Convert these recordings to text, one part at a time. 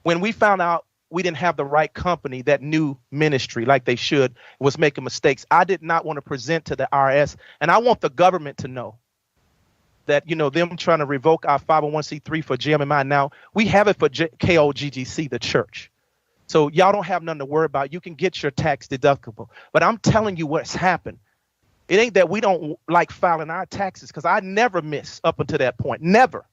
When we found out we didn't have the right company that knew ministry like they should, was making mistakes, I did not want to present to the IRS. And I want the government to know that, you know, them trying to revoke our 501c3 for JMMI. Now, we have it for KOGGC, the church. So y'all don't have nothing to worry about. You can get your tax deductible. But I'm telling you what's happened. It ain't that we don't like filing our taxes, because I never miss up until that point. Never.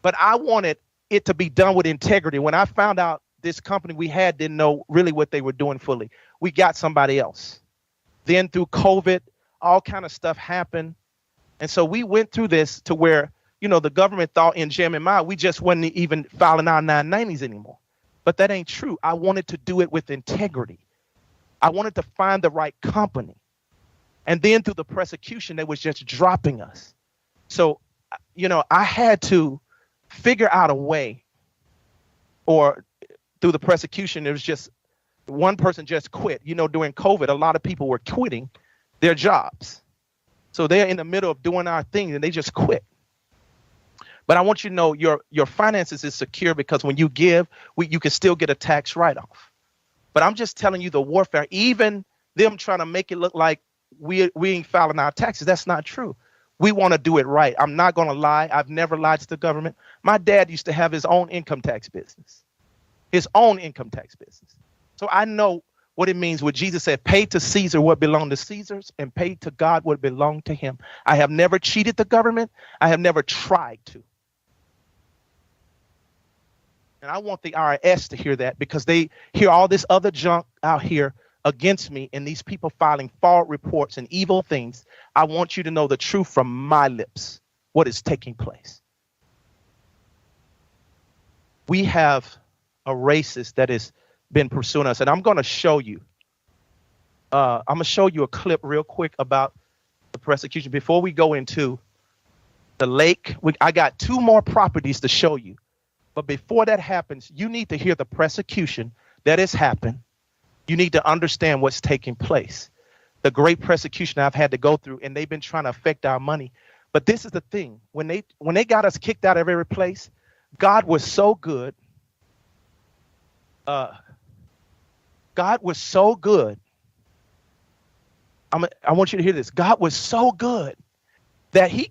But I wanted it to be done with integrity. When I found out this company we had didn't know really what they were doing fully, we got somebody else. Then through COVID, all kind of stuff happened. And so we went through this to where, you know, the government thought in JMMI we just wasn't even filing our 990s anymore. But that ain't true. I wanted to do it with integrity. I wanted to find the right company. And then through the persecution, they was just dropping us. So, you know, I had to figure out a way, or through the persecution, it was just one person just quit. You know, during COVID, a lot of people were quitting their jobs. So they're in the middle of doing our thing and they just quit. But I want you to know your finances is secure, because when you give, you can still get a tax write-off. But I'm just telling you the warfare, even them trying to make it look like we ain't filing our taxes. That's not true. We want to do it right. I'm not going to lie. I've never lied to the government. My dad used to have his own income tax business. His own income tax business. So I know what it means when Jesus said, pay to Caesar what belonged to Caesar's and pay to God what belonged to him. I have never cheated the government. I have never tried to. And I want the IRS to hear that, because they hear all this other junk out here against me and these people filing false reports and evil things. I want you to know the truth from my lips, what is taking place. We have a racist that has been pursuing us, and I'm going to show you. I'm going to show you a clip real quick about the persecution before we go into the lake. I got 2 more properties to show you. But before that happens, you need to hear the persecution that has happened. You need to understand what's taking place. The great persecution I've had to go through, and they've been trying to affect our money. But this is the thing. When they got us kicked out of every place, God was so good. God was so good. I want you to hear this. God was so good that he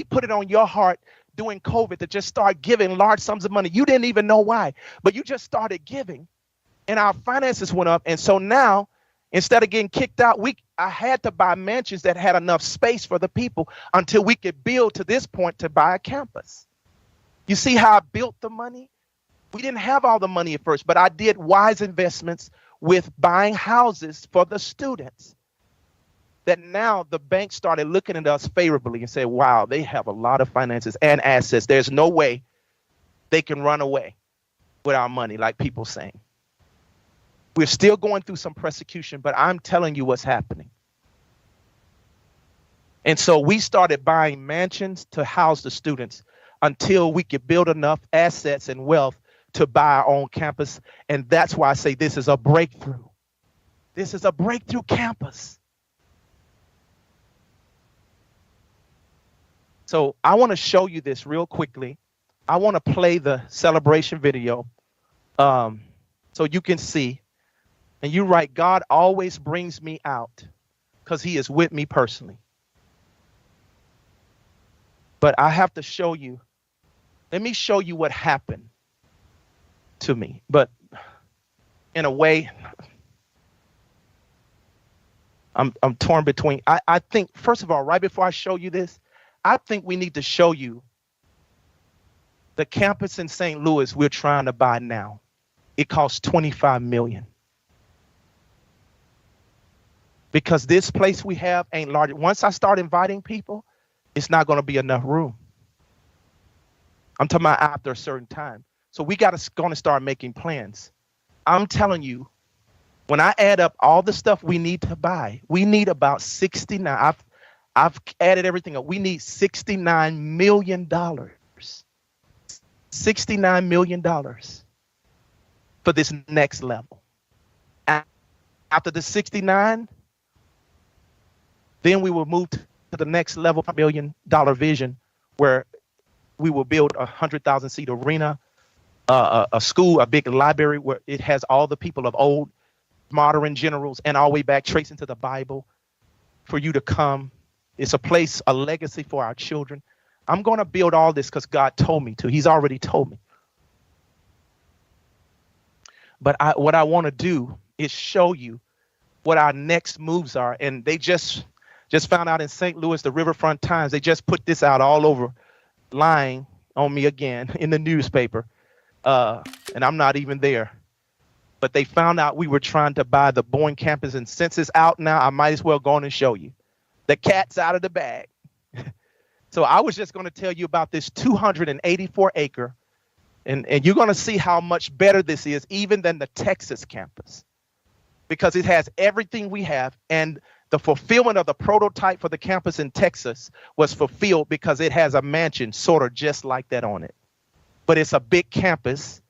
put it on your heart during COVID to just start giving large sums of money. You didn't even know why, but you just started giving, and our finances went up. And so now, instead of getting kicked out, I had to buy mansions that had enough space for the people until we could build to this point to buy a campus. You see how I built the money? We didn't have all the money at first, but I did wise investments with buying houses for the students. That now the bank started looking at us favorably and said, wow, they have a lot of finances and assets. There's no way they can run away with our money, like people saying. We're still going through some persecution, but I'm telling you what's happening. And so we started buying mansions to house the students until we could build enough assets and wealth to buy our own campus. And that's why I say this is a breakthrough. This is a breakthrough campus. So I want to show you this real quickly. I want to play the celebration video so you can see. And you write, God always brings me out because he is with me personally. But I have to show you. Let me show you what happened to me. But in a way, I'm torn between. I think, first of all, right before I show you this, I think we need to show you the campus in St. Louis we're trying to buy now. It costs $25 million. Because this place we have ain't large. Once I start inviting people, it's not going to be enough room. I'm talking about after a certain time. So we going to start making plans. I'm telling you, when I add up all the stuff we need to buy, we need about 69. I've added everything up. We need $69 million. $69 million for this next level. After the 69, then we will move to the next level, $1 million vision, where we will build a 100,000 seat arena, a school, a big library where it has all the people of old, modern generals, and all the way back tracing to the Bible for you to come. It's a place, a legacy for our children. I'm going to build all this because God told me to. He's already told me. But what I want to do is show you what our next moves are. And they just found out in St. Louis, the Riverfront Times, they just put this out all over, lying on me again in the newspaper. And I'm not even there. But they found out we were trying to buy the Boeing campus. And since it's out now, I might as well go on and show you. The cat's out of the bag. So I was just going to tell you about this 284-acre. And you're going to see how much better this is even than the Texas campus. Because it has everything we have. And the fulfillment of the prototype for the campus in Texas was fulfilled because it has a mansion sort of just like that on it. But it's a big campus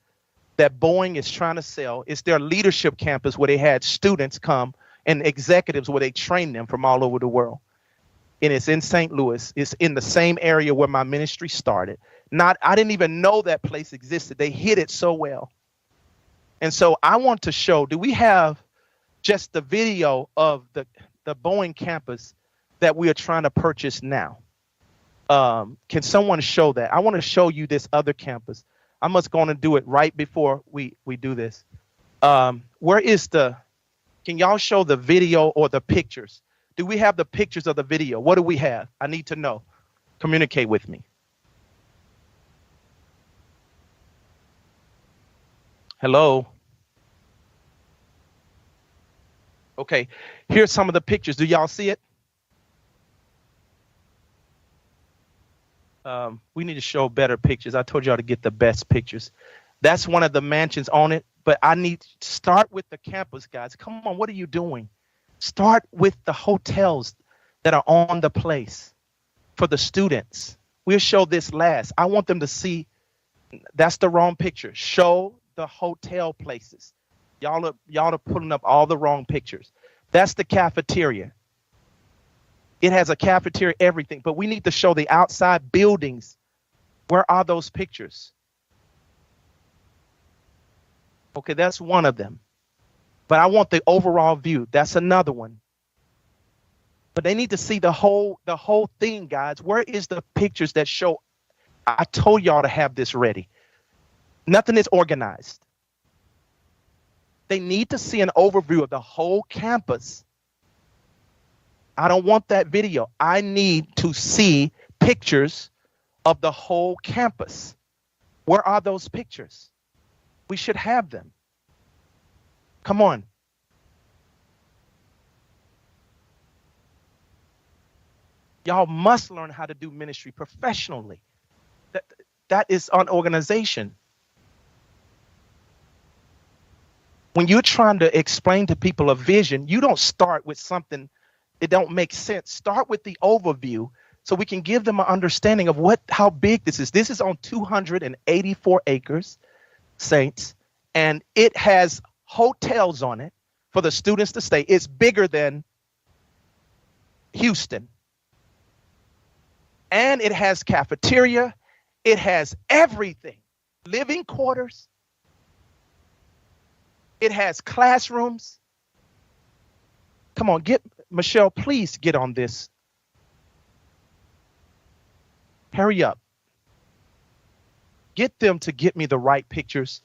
that Boeing is trying to sell. It's their leadership campus where they had students come and executives where they train them from all over the world. And it's in St. Louis. It's in the same area where my ministry started. I didn't even know that place existed. They hid it so well. And so I want to show, do we have just the video of the Boeing campus that we are trying to purchase now? Can someone show that? I want to show you this other campus. I'm just going to do it right before we do this. Where is can y'all show the video or the pictures? Do we have the pictures of the video? What do we have? I need to know. Communicate with me. Hello? Okay, here's some of the pictures. Do y'all see it? We need to show better pictures. I told y'all to get the best pictures. That's one of the mansions on it, but I need to start with the campus, guys. Come on, what are you doing? Start with the hotels that are on the place for the students. We'll show this last. I want them to see. That's the wrong picture. Show the hotel places. Y'all are putting up all the wrong pictures. That's the cafeteria. It has a cafeteria, everything, but we need to show the outside buildings. Where are those pictures? Okay, that's one of them. But I want the overall view. That's another one. But they need to see the whole thing, guys. Where is the pictures that show? I told y'all to have this ready. Nothing is organized. They need to see an overview of the whole campus. I don't want that video. I need to see pictures of the whole campus. Where are those pictures? We should have them. Come on. Y'all must learn how to do ministry professionally. That is an organization. When you're trying to explain to people a vision, you don't start with something that don't make sense. Start with the overview so we can give them an understanding of how big this is. This is on 284 acres, saints, and it has hotels on it for the students to stay. It's bigger than Houston. And it has cafeteria. It has everything. Living quarters. It has classrooms. Come on, Michelle, please get on this. Hurry up. Get them to get me the right pictures.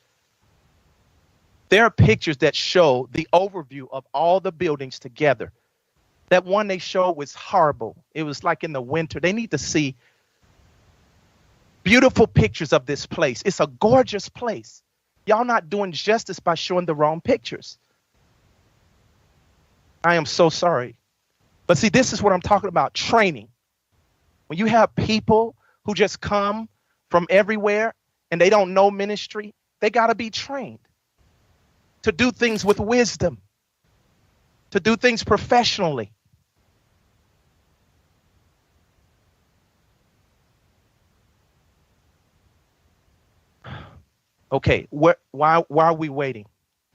There are pictures that show the overview of all the buildings together. That one they showed was horrible. It was like in the winter. They need to see beautiful pictures of this place. It's a gorgeous place. Y'all not doing justice by showing the wrong pictures. I am so sorry. But see, this is what I'm talking about, training. When you have people who just come from everywhere and they don't know ministry, they got to be trained to do things with wisdom, to do things professionally. Okay, why are we waiting?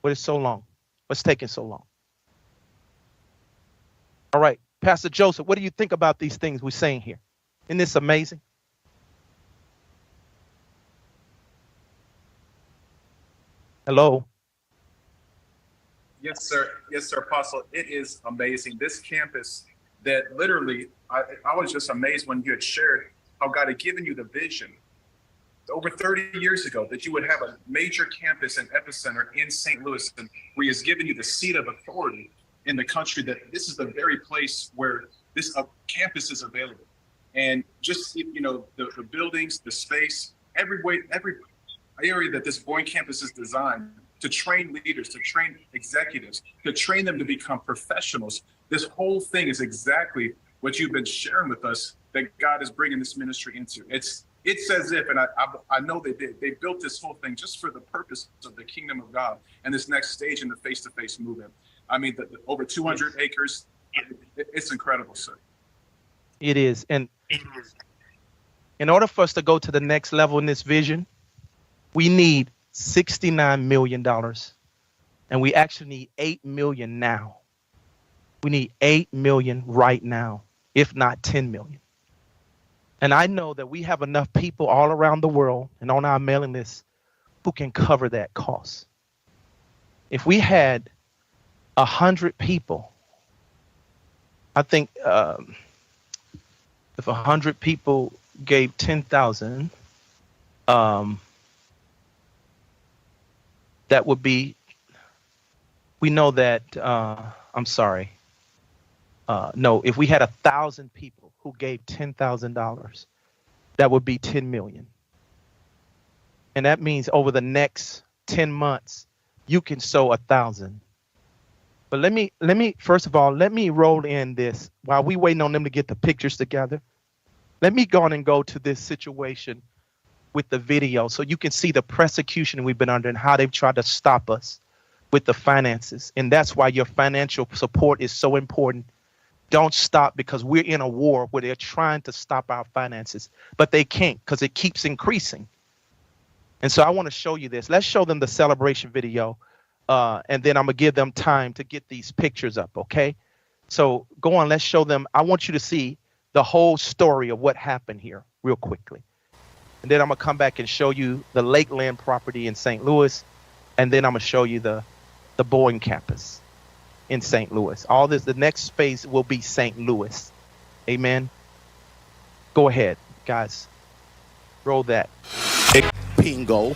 What is so long? What's taking so long? All right, Pastor Joseph, what do you think about these things we're saying here? Isn't this amazing? Hello. Yes, sir. Yes, sir, Apostle. It is amazing. This campus that literally, I was just amazed when you had shared how God had given you the vision over 30 years ago that you would have a major campus and epicenter in St. Louis, and where He has given you the seat of authority in the country, that this is the very place where this campus is available. And just, the buildings, the space, every way, every area that this Boeing campus is designed to train leaders, to train executives, to train them to become professionals. This whole thing is exactly what you've been sharing with us that God is bringing this ministry into. It's as if, and I know they built this whole thing just for the purpose of the kingdom of God and this next stage in the face-to-face movement. I mean, the over 200 acres, it's incredible, sir. It is. And in order for us to go to the next level in this vision, we need $69 million. And we actually need 8 million now. We need 8 million right now, if not 10 million. And I know that we have enough people all around the world and on our mailing list who can cover that cost. If we had 100 people, I think if 100 people gave 10,000, that would be, we know that, I'm sorry. No, if we had 1,000 people who gave $10,000, that would be 10 million. And that means over the next 10 months, you can sow 1,000. But let me, first of all, let me roll in this while we waiting on them to get the pictures together. Let me go on and go to this situation with the video so you can see the persecution we've been under and how they've tried to stop us with the finances. And that's why your financial support is so important. Don't stop, because we're in a war where they're trying to stop our finances, but they can't because it keeps increasing. And so I want to show you this. Let's show them the celebration video, and then I'm going to give them time to get these pictures up, okay? So go on, let's show them. I want you to see the whole story of what happened here real quickly. And then I'm going to come back and show you the Lakeland property in St. Louis, and then I'm going to show you the Boeing campus in St. Louis. All this, the next phase will be St. Louis. Amen. Go ahead, guys. Roll that. Pingo.